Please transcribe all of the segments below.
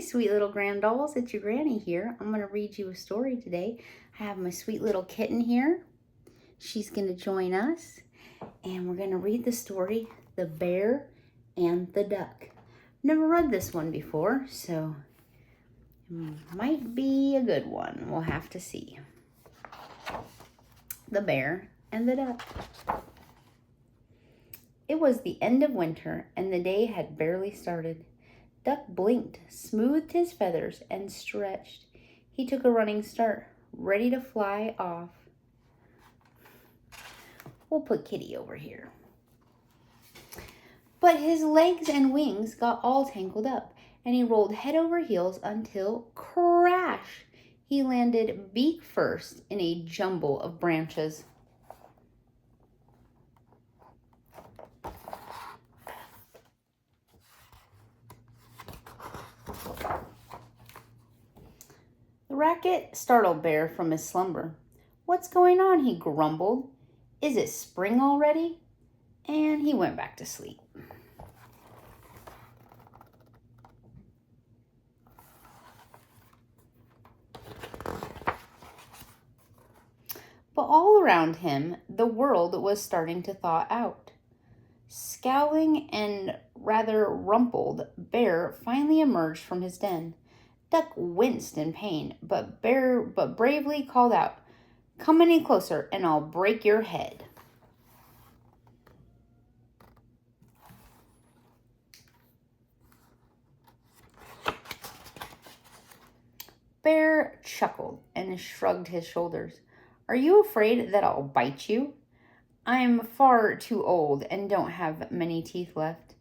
Hey, sweet little grand dolls, it's your granny here. I'm going to read you a story today. I have my sweet little kitten here. She's going to join us, and we're going to read the story, The Bear and the Duck. Never read this one before, so it might be a good one. We'll have to see. The Bear and the Duck. It was the end of winter, and the day had barely started. Duck blinked, smoothed his feathers, and stretched. He took a running start, ready to fly off. We'll put Kitty over here. But his legs and wings got all tangled up, and he rolled head over heels until, crash, he landed beak first in a jumble of branches. The racket startled Bear from his slumber. "What's going on?" he grumbled. "Is it spring already?" And he went back to sleep. But all around him, the world was starting to thaw out. Scowling and rather rumpled, Bear finally emerged from his den. Duck winced in pain, but bravely called out, "Come any closer and I'll break your head." Bear chuckled and shrugged his shoulders. "Are you afraid that I'll bite you?" "I'm far too old and don't have many teeth left."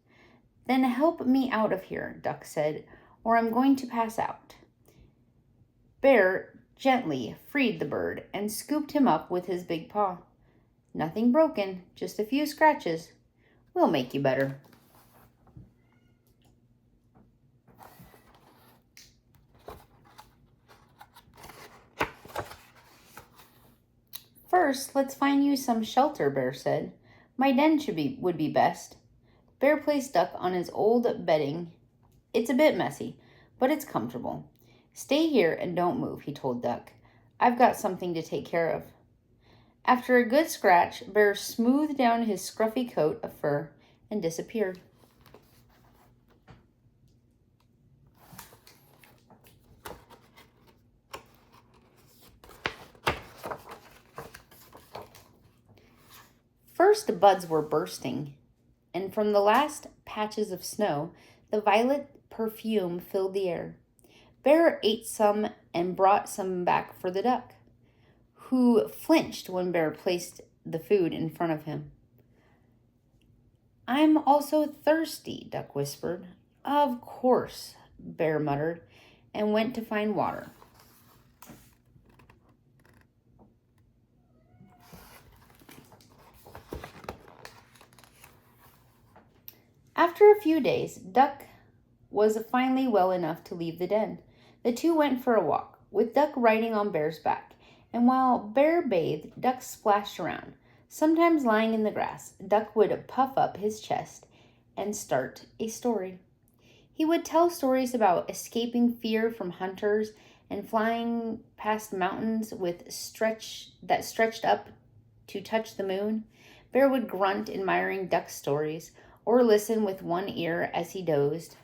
"Then help me out of here," Duck said, "or I'm going to pass out." Bear gently freed the bird and scooped him up with his big paw. "Nothing broken, just a few scratches. We'll make you better." "First, let's find you some shelter," Bear said. "My den would be best." Bear placed Duck on his old bedding. "It's a bit messy, but it's comfortable. Stay here and don't move," he told Duck. "I've got something to take care of." After a good scratch, Bear smoothed down his scruffy coat of fur and disappeared. First buds were bursting, and from the last patches of snow, the violet perfume filled the air. Bear ate some and brought some back for the duck, who flinched when Bear placed the food in front of him. "I'm also thirsty," Duck whispered. "Of course," Bear muttered, and went to find water. After a few days, Duck was finally well enough to leave the den. The two went for a walk, with Duck riding on Bear's back, and while Bear bathed, Duck splashed around. Sometimes lying in the grass, Duck would puff up his chest and start a story. He would tell stories about escaping fear from hunters and flying past mountains that stretched up to touch the moon. Bear would grunt admiring Duck's stories or listen with one ear as he dozed.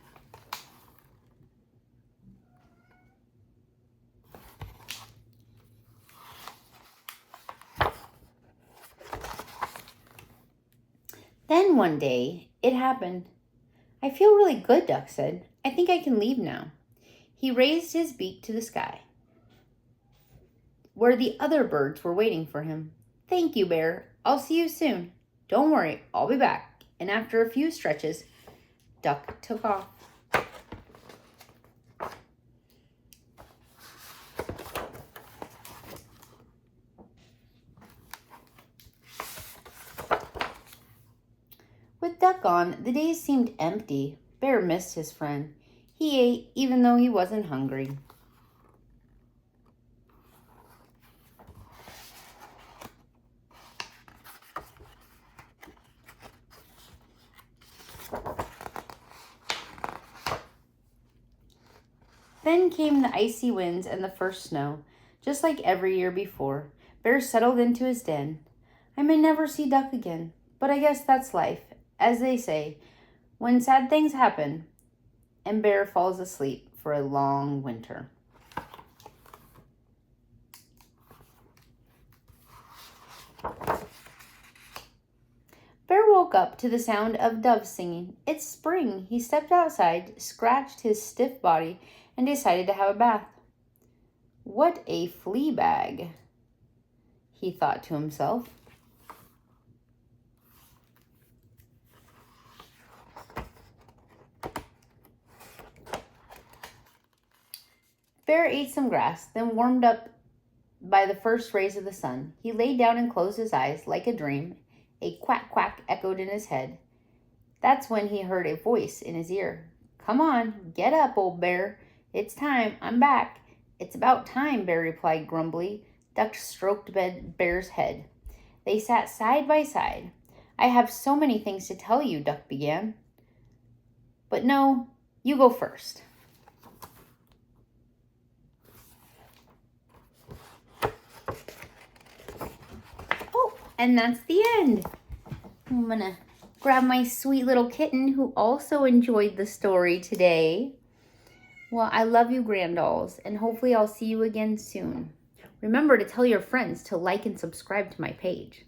Then one day, it happened. "I feel really good," Duck said. "I think I can leave now." He raised his beak to the sky, where the other birds were waiting for him. "Thank you, Bear. I'll see you soon. Don't worry, I'll be back." And after a few stretches, Duck took off. With Duck gone, the days seemed empty. Bear missed his friend. He ate even though he wasn't hungry. Then came the icy winds and the first snow. Just like every year before, Bear settled into his den. I may never see Duck again, but I guess that's life. As they say, when sad things happen, and Bear falls asleep for a long winter. Bear woke up to the sound of doves singing. It's spring. He stepped outside, scratched his stiff body, and decided to have a bath. What a flea bag, he thought to himself. Bear ate some grass, then warmed up by the first rays of the sun. He lay down and closed his eyes like a dream. A quack quack echoed in his head. That's when he heard a voice in his ear. Come on, get up, old bear. It's time. I'm back. It's about time, Bear replied grumbly. Duck stroked Bear's head. They sat side by side. I have so many things to tell you, Duck began. But no, you go first. And that's the end. I'm gonna grab my sweet little kitten who also enjoyed the story today. Well, I love you, Grandolls, and hopefully I'll see you again soon. Remember to tell your friends to like and subscribe to my page.